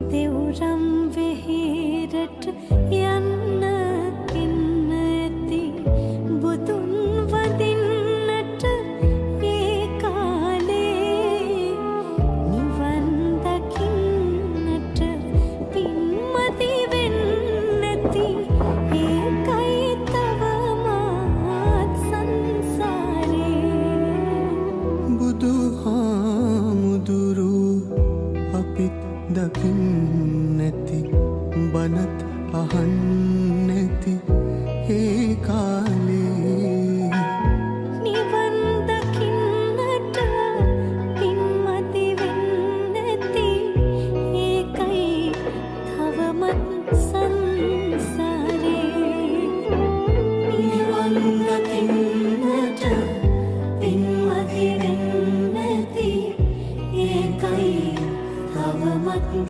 දෙව්රම් වෙහෙරට යන්න කින්න ඇති බුදුන් වදින්නට ඒ කාලේ නිවන් දකින්නට පින්මති වෙන්න ඇති ඒකයි තවමත් සංසාරේ බුදුහාමුදුරු අපිත් දකින්නැති බනත් අහන්නැති ඒ කාලේ